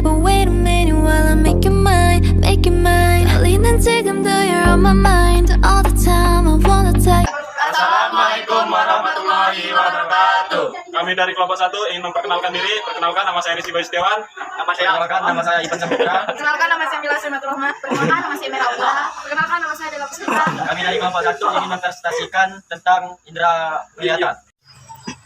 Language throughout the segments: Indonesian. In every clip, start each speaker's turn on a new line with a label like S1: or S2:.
S1: back, but wait a minute while I make your mind, make your mind. 달리는 지금도 you're on my mind all the time. I wanna tell you.
S2: Assalamualaikum warahmatullahi wabarakatuh. Kami dari kelompok 1 ingin memperkenalkan diri. Perkenalkan, nama saya Rizky Bayu Setiawan.
S3: Nama saya Ivan Samudra.
S4: Perkenalkan, nama saya Mila Sematul Rahmat. Perkenalkan, nama saya Mira Allah. Perkenalkan, nama saya Dela Puspita.
S3: Kami dari kelompok 1 ingin mempresentasikan tentang indera penglihatan.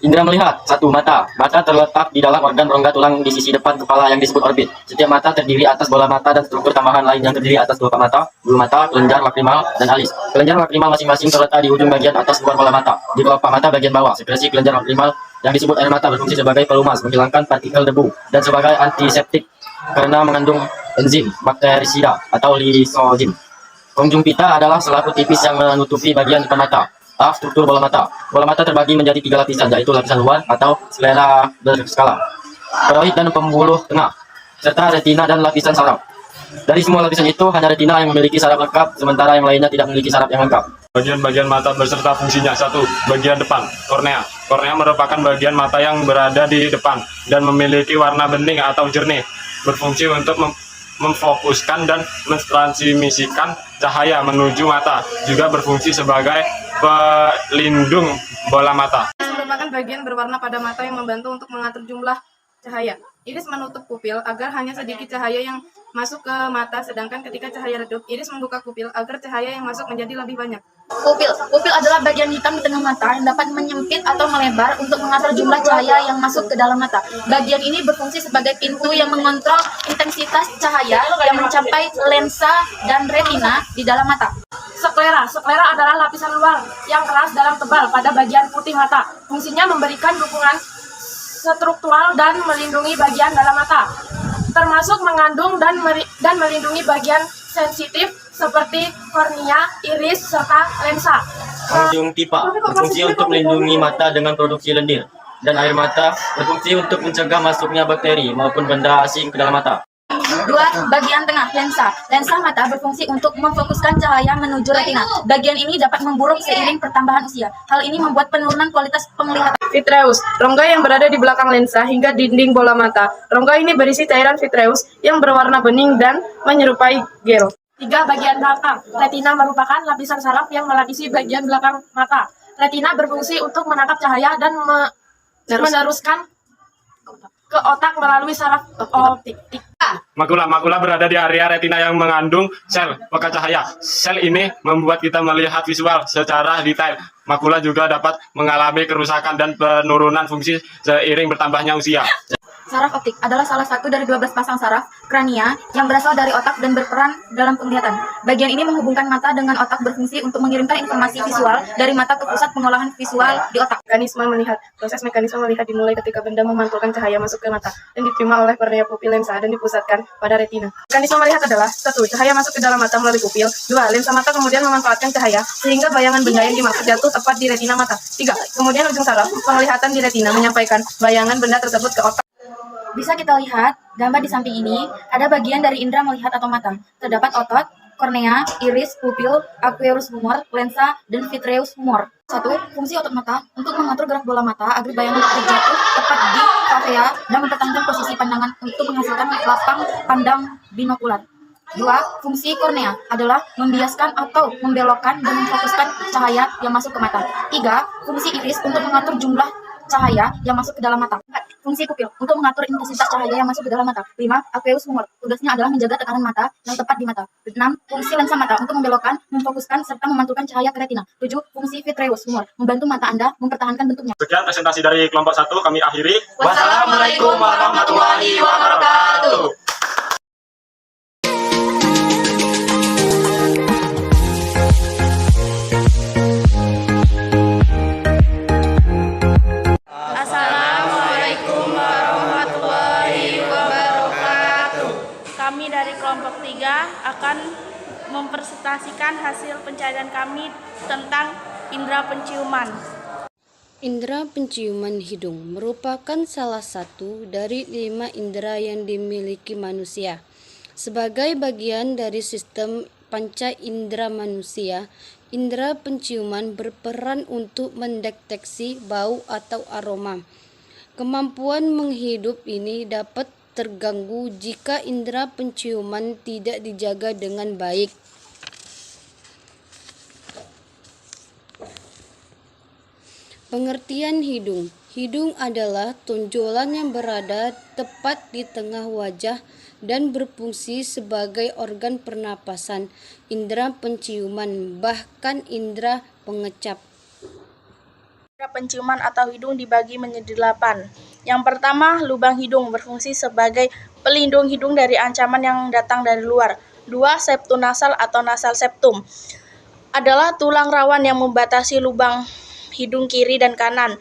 S3: Indera melihat, 1. Mata. Mata terletak di dalam organ rongga tulang di sisi depan kepala yang disebut orbit. Setiap mata terdiri atas bola mata dan struktur tambahan lain yang terdiri atas kelopak mata, bulu mata, kelenjar lakrimal, dan alis. Kelenjar lakrimal masing-masing terletak di ujung bagian atas luar bola mata. Di kelopak mata bagian bawah, sekresi kelenjar lakrimal yang disebut air mata berfungsi sebagai pelumas, menghilangkan partikel debu, dan sebagai antiseptik karena mengandung enzim bakterisida atau lisozim. Konjungtiva adalah selaput tipis yang menutupi bagian depan mata. Struktur bola mata. Bola mata terbagi menjadi 3 lapisan, yaitu lapisan luar atau sklera berskala, koroid dan pembuluh tengah, serta retina dan lapisan saraf. Dari semua lapisan itu, hanya retina yang memiliki saraf lengkap, sementara yang lainnya tidak memiliki saraf yang lengkap.
S2: Bagian-bagian mata berserta fungsinya. 1. Bagian depan, kornea. Kornea merupakan bagian mata yang berada di depan dan memiliki warna bening atau jernih, berfungsi untuk memfokuskan dan mentransmisikan cahaya menuju mata, juga berfungsi sebagai pelindung bola mata.
S4: Iris merupakan bagian berwarna pada mata yang membantu untuk mengatur jumlah cahaya. Iris menutup pupil agar hanya sedikit cahaya yang masuk ke mata, sedangkan ketika cahaya redup, iris membuka pupil agar cahaya yang masuk menjadi lebih banyak.
S5: Pupil adalah bagian hitam di tengah mata yang dapat menyempit atau melebar untuk mengatur jumlah cahaya yang masuk ke dalam mata. Bagian ini berfungsi sebagai pintu yang mengontrol intensitas cahaya yang mencapai lensa dan retina di dalam mata.
S4: Sklera adalah lapisan luar yang keras dalam tebal pada bagian putih mata. Fungsinya memberikan dukungan struktural dan melindungi bagian dalam mata, termasuk mengandung dan melindungi bagian sensitif seperti kornea, iris, serta lensa.
S3: Konjungtiva berfungsi untuk melindungi mata dengan produksi lendir, dan air mata berfungsi untuk mencegah masuknya bakteri maupun benda asing ke dalam mata.
S5: 2. Bagian tengah, lensa. Lensa mata berfungsi untuk memfokuskan cahaya menuju retina. Bagian ini dapat memburuk seiring pertambahan usia. Hal ini membuat penurunan kualitas penglihatan.
S4: Vitreus, rongga yang berada di belakang lensa hingga dinding bola mata. Rongga ini berisi cairan vitreus yang berwarna bening dan menyerupai gel. 3. Bagian belakang. Retina merupakan lapisan saraf yang melapisi bagian belakang mata. Retina berfungsi untuk menangkap cahaya dan meneruskan ke otak melalui saraf optik.
S2: Makula berada di area retina yang mengandung sel pekat cahaya. Sel ini membuat kita melihat visual secara detail. Makula juga dapat mengalami kerusakan dan penurunan fungsi seiring bertambahnya usia.
S5: Saraf optik adalah salah satu dari 12 pasang saraf krania yang berasal dari otak dan berperan dalam penglihatan. Bagian ini menghubungkan mata dengan otak, berfungsi untuk mengirimkan informasi visual dari mata ke pusat pengolahan visual di otak.
S4: Proses mekanisme melihat dimulai ketika benda memantulkan cahaya masuk ke mata dan diterima oleh kornea pupil lensa dan dipusatkan pada retina. Mekanisme melihat adalah: 1. Cahaya masuk ke dalam mata melalui pupil. 2. Lensa mata kemudian memanfaatkan cahaya sehingga bayangan benda yang dimaksud jatuh tepat di retina mata. 3. Kemudian ujung saraf penglihatan di retina menyampaikan bayangan benda tersebut ke otak.
S5: Bisa kita lihat gambar di samping ini, ada bagian dari indera melihat atau mata. Terdapat otot, kornea, iris, pupil, aqueous humor, lensa, dan vitreous humor. 1. Fungsi otot mata untuk mengatur gerak bola mata agar bayangan terjatuh tepat di fovea dan mempertahankan posisi pandangan untuk menghasilkan lapang pandang binokular. 2. Fungsi kornea adalah membiaskan atau membelokkan dan memfokuskan cahaya yang masuk ke mata. 3. Fungsi iris untuk mengatur jumlah cahaya yang masuk ke dalam mata. 4. Fungsi pupil untuk mengatur intensitas cahaya yang masuk ke dalam mata. 5. Aqueous humor, tugasnya adalah menjaga tekanan mata yang tepat di mata. 6. Fungsi lensa mata untuk membelokkan, memfokuskan, serta memantulkan cahaya ke retina. 7. Fungsi vitreous humor, membantu mata Anda mempertahankan bentuknya.
S2: Sekian presentasi dari kelompok 1, kami akhiri.
S3: Wassalamualaikum warahmatullahi wabarakatuh.
S6: Kami dari kelompok 3 akan mempresentasikan hasil pencarian kami tentang indera penciuman.
S7: Indera penciuman hidung merupakan salah satu dari 5 indera yang dimiliki manusia. Sebagai bagian dari sistem panca indera manusia, indera penciuman berperan untuk mendeteksi bau atau aroma. Kemampuan menghidup ini dapat terganggu jika indera penciuman tidak dijaga dengan baik. Pengertian hidung. Hidung adalah tonjolan yang berada tepat di tengah wajah dan berfungsi sebagai organ pernapasan, indera penciuman, bahkan indera pengecap.
S6: Indera penciuman atau hidung dibagi menjadi 8. Yang pertama, lubang hidung berfungsi sebagai pelindung hidung dari ancaman yang datang dari luar. 2. Septum nasal atau nasal septum adalah tulang rawan yang membatasi lubang hidung kiri dan kanan.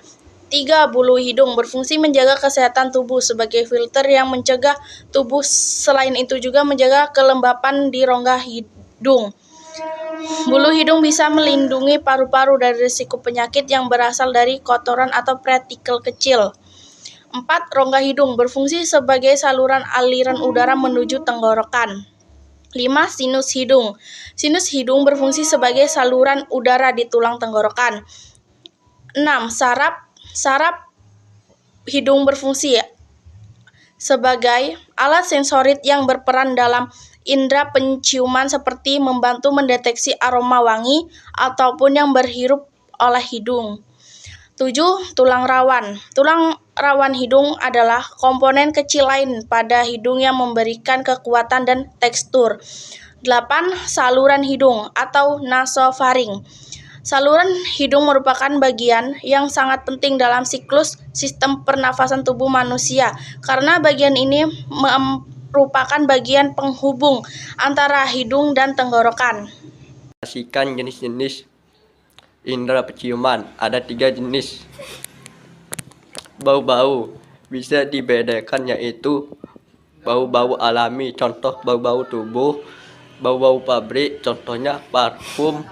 S6: 3. Bulu hidung berfungsi menjaga kesehatan tubuh sebagai filter yang mencegah tubuh, selain itu juga menjaga kelembapan di rongga hidung. Bulu hidung bisa melindungi paru-paru dari risiko penyakit yang berasal dari kotoran atau partikel kecil. 4. Rongga hidung berfungsi sebagai saluran aliran udara menuju tenggorokan. 5. Sinus hidung. Sinus hidung berfungsi sebagai saluran udara di tulang tenggorokan. 6. Saraf hidung berfungsi sebagai alat sensorik yang berperan dalam indera penciuman seperti membantu mendeteksi aroma wangi ataupun yang berhirup oleh hidung. 7. Tulang rawan. Tulang rawan hidung adalah komponen kecil lain pada hidung yang memberikan kekuatan dan tekstur. 8. Saluran hidung atau nasofaring. Saluran hidung merupakan bagian yang sangat penting dalam siklus sistem pernafasan tubuh manusia karena bagian ini merupakan bagian penghubung antara hidung dan tenggorokan.
S8: Klasifikasikan jenis-jenis indera penciuman. Ada 3 jenis. Bau-bau bisa dibedakan yaitu bau-bau alami, contoh bau-bau tubuh, bau-bau pabrik, contohnya parfum,